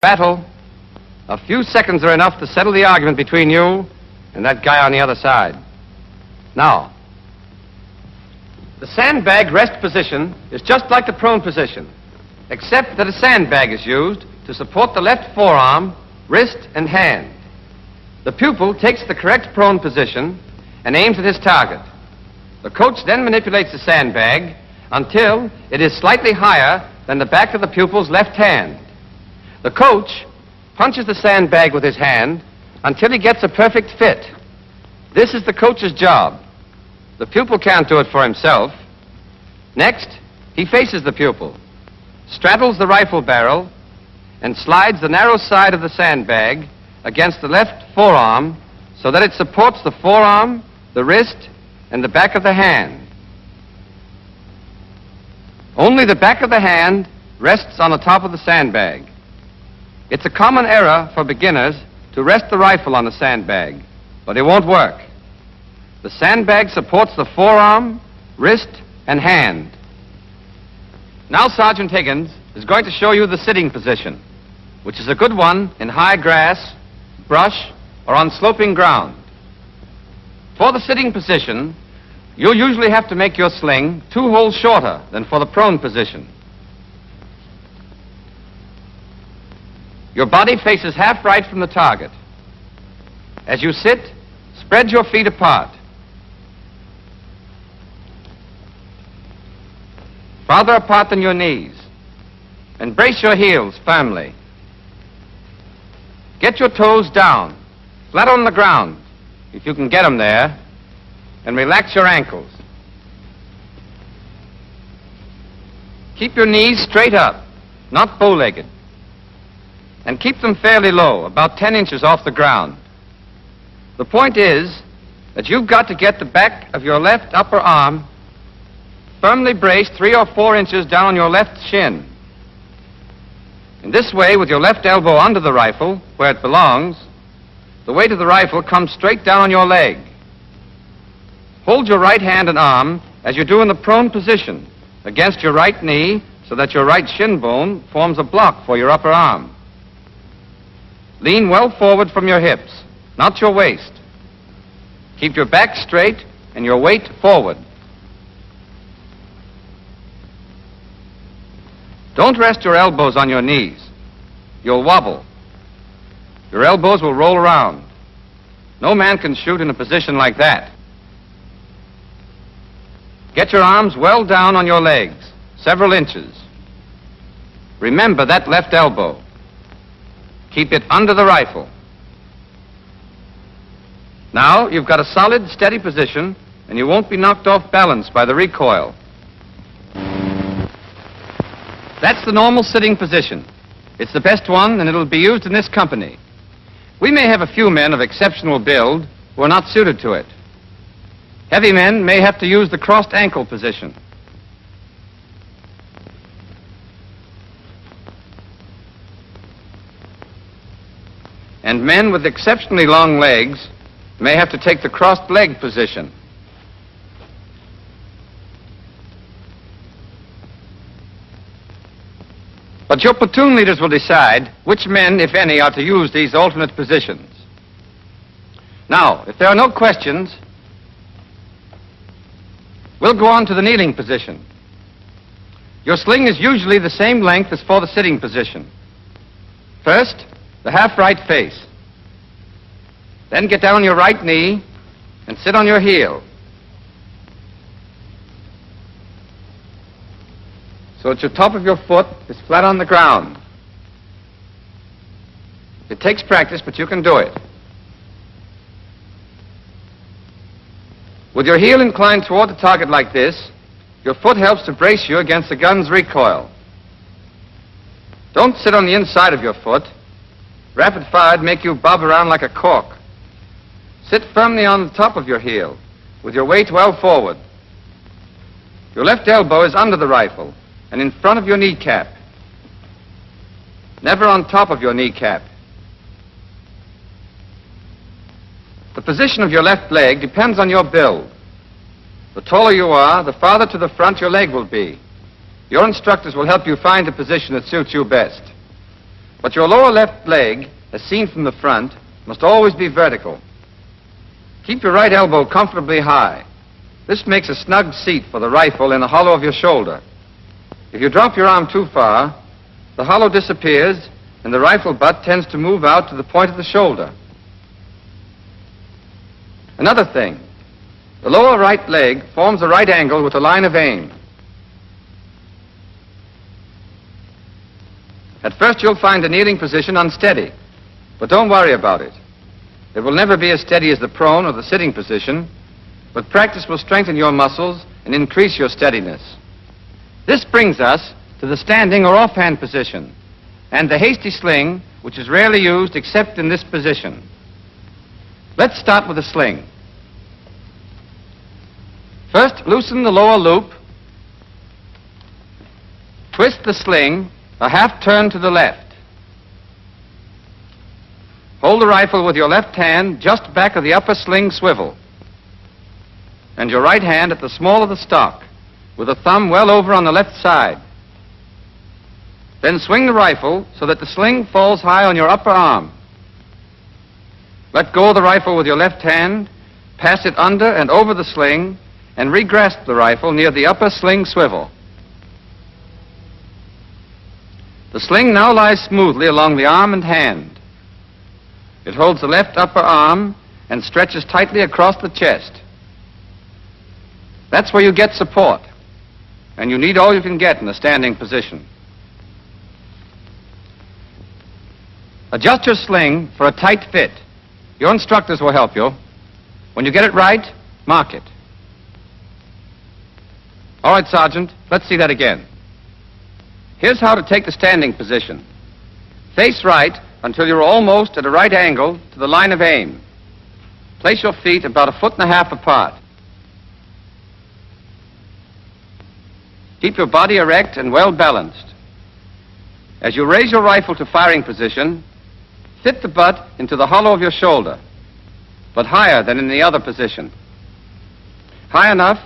Battle, a few seconds are enough to settle the argument between you and that guy on the other side. Now, the sandbag rest position is just like the prone position, except that a sandbag is used to support the left forearm, wrist, and hand. The pupil takes the correct prone position and aims at his target. The coach then manipulates the sandbag until it is slightly higher than the back of the pupil's left hand. The coach punches the sandbag with his hand until he gets a perfect fit. This is the coach's job. The pupil can't do it for himself. Next, he faces the pupil, straddles the rifle barrel, and slides the narrow side of the sandbag against the left forearm so that it supports the forearm, the wrist, and the back of the hand. Only the back of the hand rests on the top of the sandbag. It's a common error for beginners to rest the rifle on the sandbag, but it won't work. The sandbag supports the forearm, wrist, and hand. Now Sergeant Higgins is going to show you the sitting position, which is a good one in high grass, brush, or on sloping ground. For the sitting position, you'll usually have to make your sling 2 holes shorter than for the prone position. Your body faces half right from the target. As you sit, spread your feet apart. Farther apart than your knees. And brace your heels firmly. Get your toes down, flat on the ground, if you can get them there, and relax your ankles. Keep your knees straight up, not bow-legged. And keep them fairly low, about 10 inches off the ground. The point is that you've got to get the back of your left upper arm firmly braced 3 or 4 inches down on your left shin. In this way, with your left elbow under the rifle, where it belongs, the weight of the rifle comes straight down on your leg. Hold your right hand and arm, as you do in the prone position, against your right knee so that your right shin bone forms a block for your upper arm. Lean well forward from your hips, not your waist. Keep your back straight and your weight forward. Don't rest your elbows on your knees. You'll wobble. Your elbows will roll around. No man can shoot in a position like that. Get your arms well down on your legs, several inches. Remember that left elbow. Keep it under the rifle. Now you've got a solid, steady position, and you won't be knocked off balance by the recoil. That's the normal sitting position. It's the best one, and it'll be used in this company. We may have a few men of exceptional build who are not suited to it. Heavy men may have to use the crossed ankle position. And men with exceptionally long legs may have to take the crossed leg position. But your platoon leaders will decide which men, if any, are to use these alternate positions. Now, if there are no questions, we'll go on to the kneeling position. Your sling is usually the same length as for the sitting position. First, the half-right face. Then get down on your right knee and sit on your heel, so that your top of your foot is flat on the ground. It takes practice, but you can do it. With your heel inclined toward the target like this, your foot helps to brace you against the gun's recoil. Don't sit on the inside of your foot. Rapid fire'd make you bob around like a cork. Sit firmly on the top of your heel, with your weight well forward. Your left elbow is under the rifle and in front of your kneecap, never on top of your kneecap. The position of your left leg depends on your build. The taller you are, the farther to the front your leg will be. Your instructors will help you find a position that suits you best. But your lower left leg, as seen from the front, must always be vertical. Keep your right elbow comfortably high. This makes a snug seat for the rifle in the hollow of your shoulder. If you drop your arm too far, the hollow disappears and the rifle butt tends to move out to the point of the shoulder. Another thing, the lower right leg forms a right angle with the line of aim. At first you'll find the kneeling position unsteady, but don't worry about it. It will never be as steady as the prone or the sitting position, but practice will strengthen your muscles and increase your steadiness. This brings us to the standing or offhand position and the hasty sling, which is rarely used except in this position. Let's start with the sling. First, loosen the lower loop. Twist the sling a half turn to the left. Hold the rifle with your left hand just back of the upper sling swivel, and your right hand at the small of the stock, with the thumb well over on the left side. Then swing the rifle so that the sling falls high on your upper arm. Let go of the rifle with your left hand, pass it under and over the sling, and re-grasp the rifle near the upper sling swivel. The sling now lies smoothly along the arm and hand. It holds the left upper arm and stretches tightly across the chest. That's where you get support, and you need all you can get in a standing position. Adjust your sling for a tight fit. Your instructors will help you. When you get it right, mark it. All right, Sergeant, let's see that again. Here's how to take the standing position. Face right until you're almost at a right angle to the line of aim. Place your feet about 1.5 feet apart. Keep your body erect and well balanced. As you raise your rifle to firing position, fit the butt into the hollow of your shoulder, but higher than in the other position. High enough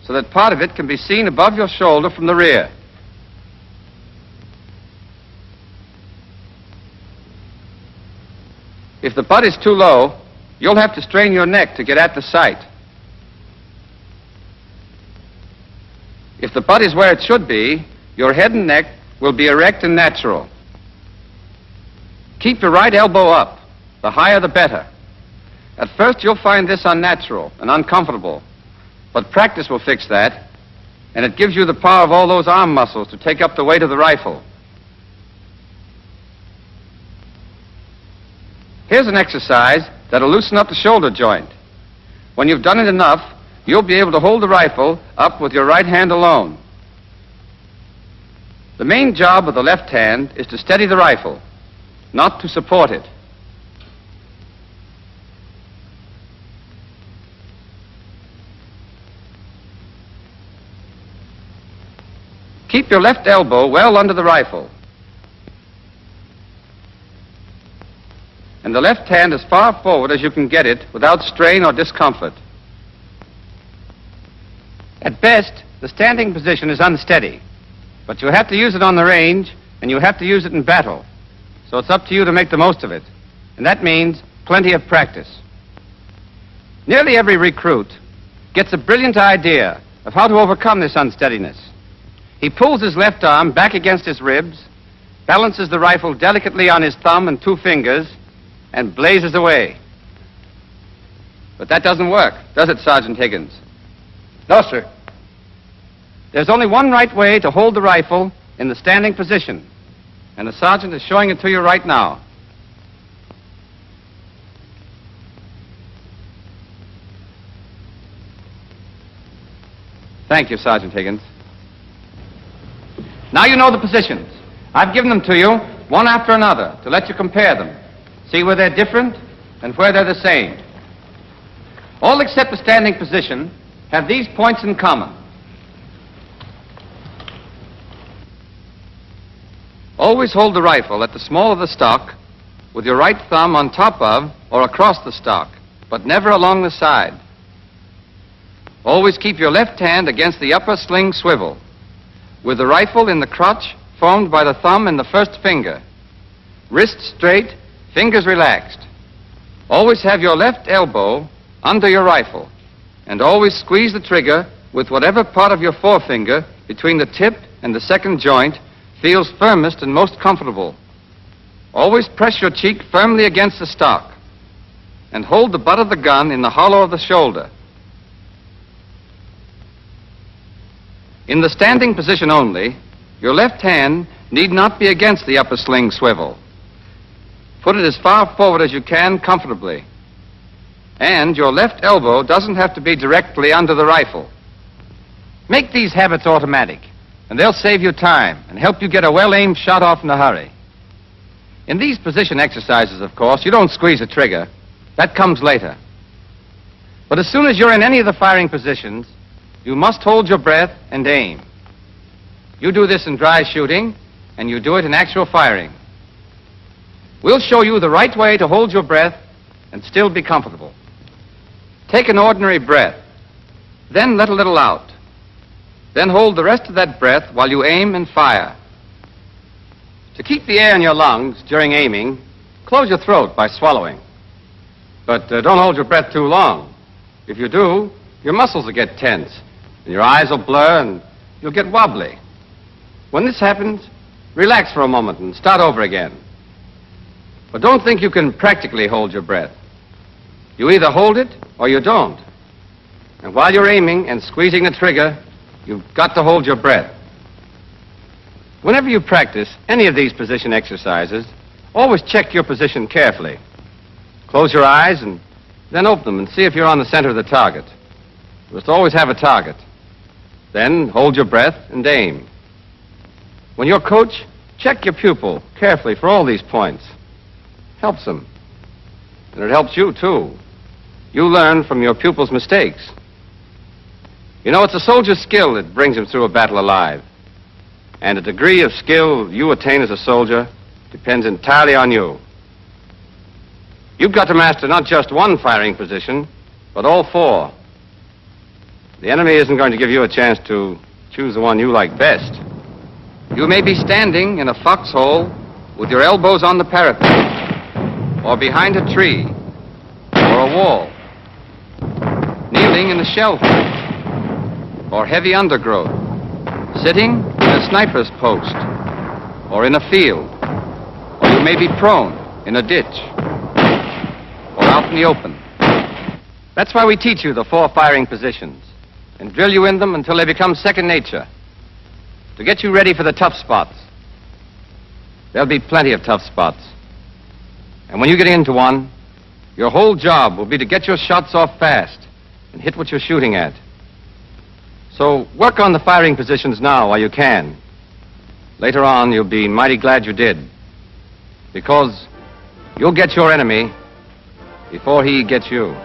so that part of it can be seen above your shoulder from the rear. If the butt is too low, you'll have to strain your neck to get at the sight. If the butt is where it should be, your head and neck will be erect and natural. Keep your right elbow up. The higher, the better. At first, you'll find this unnatural and uncomfortable, but practice will fix that, and it gives you the power of all those arm muscles to take up the weight of the rifle. Here's an exercise that'll loosen up the shoulder joint. When you've done it enough, you'll be able to hold the rifle up with your right hand alone. The main job of the left hand is to steady the rifle, not to support it. Keep your left elbow well under the rifle, and the left hand as far forward as you can get it without strain or discomfort. At best, the standing position is unsteady, but you have to use it on the range, and you have to use it in battle. So it's up to you to make the most of it, and that means plenty of practice. Nearly every recruit gets a brilliant idea of how to overcome this unsteadiness. He pulls his left arm back against his ribs, balances the rifle delicately on his thumb and 2 fingers, and blazes away. But that doesn't work, does it, Sergeant Higgins? No, sir. There's only one right way to hold the rifle in the standing position, and the sergeant is showing it to you right now. Thank you, Sergeant Higgins. Now you know the positions. I've given them to you one after another to let you compare them, see where they're different and where they're the same. All except the standing position have these points in common. Always hold the rifle at the small of the stock with your right thumb on top of or across the stock, but never along the side. Always keep your left hand against the upper sling swivel, with the rifle in the crotch formed by the thumb and the first finger. wrists straight, fingers relaxed. Always have your left elbow under your rifle, and always squeeze the trigger with whatever part of your forefinger between the tip and the second joint feels firmest and most comfortable. Always press your cheek firmly against the stock, and hold the butt of the gun in the hollow of the shoulder. In the standing position only, your left hand need not be against the upper sling swivel. Put it as far forward as you can comfortably. And your left elbow doesn't have to be directly under the rifle. Make these habits automatic, and they'll save you time and help you get a well-aimed shot off in a hurry. In these position exercises, of course, you don't squeeze the trigger. That comes later. But as soon as you're in any of the firing positions, you must hold your breath and aim. You do this in dry shooting, and you do it in actual firing. We'll show you the right way to hold your breath and still be comfortable. Take an ordinary breath, then let a little out. Then hold the rest of that breath while you aim and fire. To keep the air in your lungs during aiming, close your throat by swallowing. But don't hold your breath too long. If you do, your muscles will get tense, and your eyes will blur, and you'll get wobbly. When this happens, relax for a moment and start over again. But don't think you can practically hold your breath. You either hold it or you don't. And while you're aiming and squeezing the trigger, you've got to hold your breath. Whenever you practice any of these position exercises, always check your position carefully. Close your eyes and then open them and see if you're on the center of the target. You must always have a target. Then hold your breath and aim. When you're coach, check your pupil carefully for all these points. Helps them. And it helps you, too. You learn from your pupil's mistakes. You know, it's a soldier's skill that brings him through a battle alive. And the degree of skill you attain as a soldier depends entirely on you. You've got to master not just one firing position, but all four. The enemy isn't going to give you a chance to choose the one you like best. You may be standing in a foxhole with your elbows on the parapet, or behind a tree, or a wall, kneeling in a shellfish, or heavy undergrowth, sitting in a sniper's post, or in a field, or you may be prone in a ditch, or out in the open. That's why we teach you the four firing positions and drill you in them until they become second nature, to get you ready for the tough spots. There'll be plenty of tough spots. And when you get into one, your whole job will be to get your shots off fast and hit what you're shooting at. So work on the firing positions now while you can. Later on, you'll be mighty glad you did, because you'll get your enemy before he gets you.